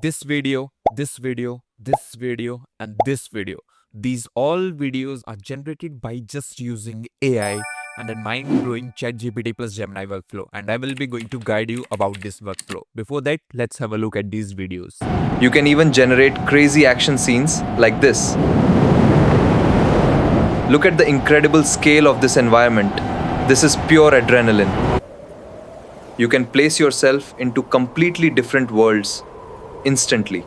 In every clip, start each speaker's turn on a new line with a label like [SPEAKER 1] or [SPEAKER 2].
[SPEAKER 1] this video, this video, this video, and this video. These all videos are generated by just using AI and a mind-blowing ChatGPT plus Gemini workflow. And I will be going to guide you about this workflow. Before that, let's have a look at these videos.
[SPEAKER 2] You can even generate crazy action scenes like this. Look at the incredible scale of this environment. This is pure adrenaline. You can place yourself into completely different worlds instantly.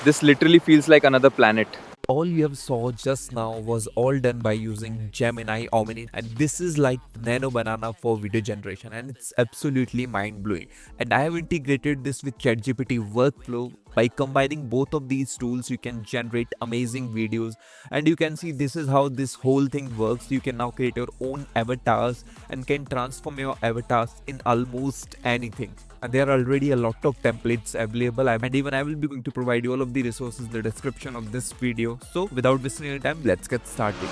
[SPEAKER 2] This literally feels like another planet.
[SPEAKER 1] All you have saw just now was all done by using Gemini Omni, and this is like Nano Banana for video generation, and it's absolutely mind-blowing. And I have integrated this with ChatGPT workflow. By combining both of these tools, you can generate amazing videos, and you can see this is how this whole thing works. You can now create your own avatars and can transform your avatars in almost anything. And there are already a lot of templates available, and even I will be going to provide you all of the resources in the description of this video. So without wasting any time, let's get started.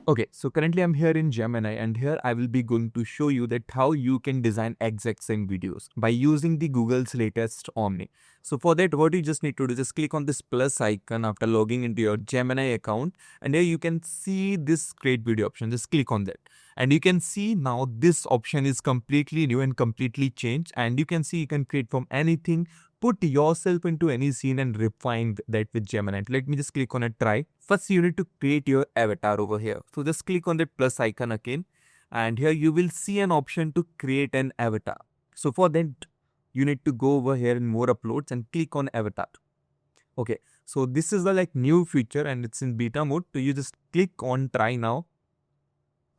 [SPEAKER 1] Okay, so currently I'm here in Gemini, and here I will be going to show you that how you can design exact same videos by using the Google's latest Omni. So for that, what you just need to do, just click on this plus icon after logging into your Gemini account, and here you can see this create video option. Just click on that, and you can see now this option is completely new and completely changed, and you can see you can create from anything. Put yourself into any scene and refine that with Gemini. Let me just click on a try. First, you need to create your avatar over here. So just click on that plus icon again, and here you will see an option to create an avatar. So for that, you need to go over here in more uploads and click on avatar. Okay, so this is the like new feature and it's in beta mode. So you just click on try now.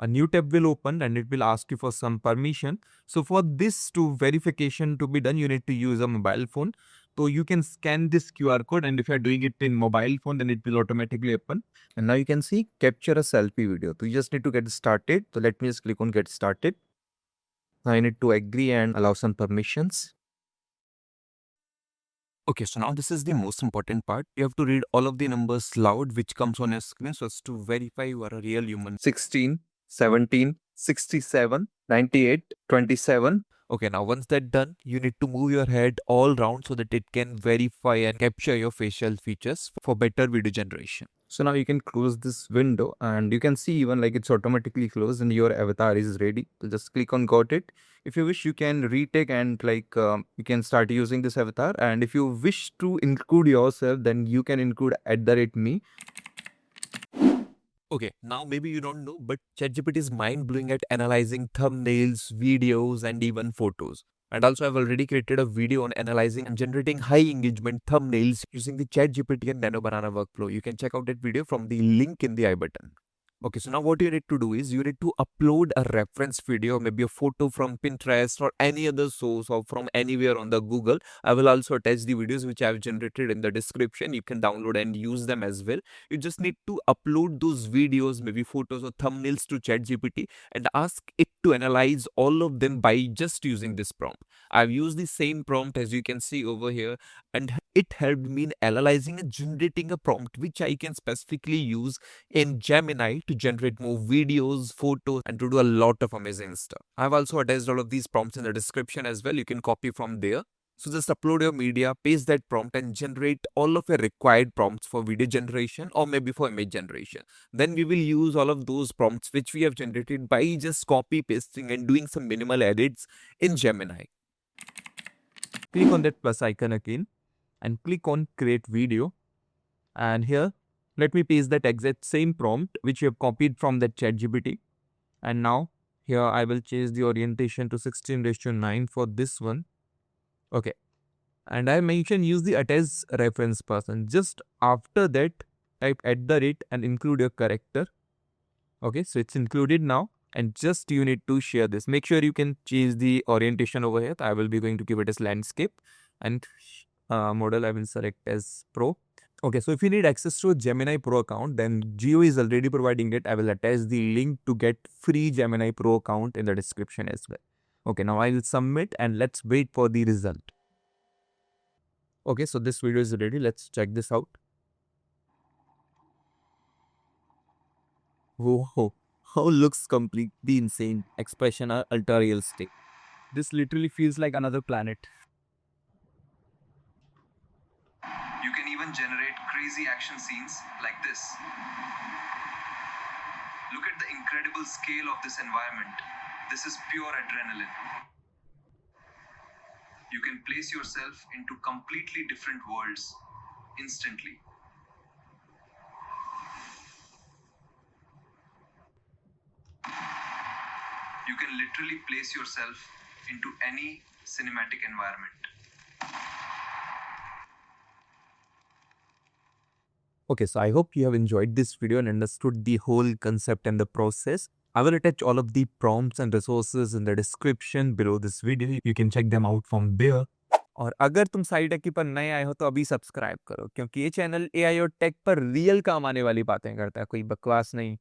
[SPEAKER 1] A new tab will open and it will ask you for some permission. So for this to verification to be done, you need to use a mobile phone. So you can scan this QR code, and if you are doing it in mobile phone, then it will automatically open. And now you can see capture a selfie video. So you just need to get started. So let me just click on get started. Now you need to agree and allow some permissions. Okay, so now this is the most important part. You have to read all of the numbers loud which comes on your screen so as to verify you are a real human.
[SPEAKER 2] 16, 17, 67, 98, 27.
[SPEAKER 1] Okay, now once that's done, you need to move your head all round so that it can verify and capture your facial features for better video generation.
[SPEAKER 2] So now you can close this window, and you can see even like it's automatically closed and your avatar is ready. So just click on got it. If you wish, you can retake and you can start using this avatar. And if you wish to include yourself, then you can include @me.
[SPEAKER 1] Okay, now maybe you don't know, but ChatGPT is mind-blowing at analyzing thumbnails, videos, and even photos. And also, I've already created a video on analyzing and generating high engagement thumbnails using the ChatGPT and Nano Banana workflow. You can check out that video from the link in the I button. Okay, so now what you need to do is you need to upload a reference video, maybe a photo from Pinterest or any other source or from anywhere on the Google. I will also attach the videos which I have generated in the description. You can download and use them as well. You just need to upload those videos, maybe photos or thumbnails to ChatGPT and ask it to analyze all of them by just using this prompt. I've used the same prompt as you can see over here, and it helped me in analyzing and generating a prompt which I can specifically use in Gemini to generate more videos, photos, and to do a lot of amazing stuff. I've also attached all of these prompts in the description as well. You can copy from there. So just upload your media, paste that prompt, and generate all of your required prompts for video generation or maybe for image generation. Then we will use all of those prompts which we have generated by just copy pasting and doing some minimal edits in Gemini. Click on that plus icon again and click on create video, and here let me paste that exact same prompt which you have copied from that ChatGPT, and now here I will change the orientation to 16:9 for this one. Okay, and I mentioned use the attached reference person. Just after that type @ and include your character. Okay, so it's included now, and just you need to share this. Make sure you can change the orientation over here. I will be going to give it as landscape, and model I will select as Pro. Okay, so if you need access to a Gemini Pro account, then Geo is already providing it. I will attach the link to get free Gemini Pro account in the description as well. Okay, now I will submit and let's wait for the result. Okay, so this video is ready. Let's check this out. Whoa, how looks completely insane. Expression are ultra realistic. This literally feels like another planet.
[SPEAKER 2] You can even generate crazy action scenes like this. Look at the incredible scale of this environment. This is pure adrenaline. You can place yourself into completely different worlds instantly. You can literally place yourself into any cinematic environment.
[SPEAKER 1] Okay, so I hope you have enjoyed this video and understood the whole concept and the process. I will attach all of the prompts and resources in the description below this video. You can check them out from there. और अगर तुम SciTech पर नए आए हो तो अभी subscribe करो क्योंकि ये चैनल एआई और टेक पर रियल काम आने वाली बातें करता है, कोई बकवास नहीं।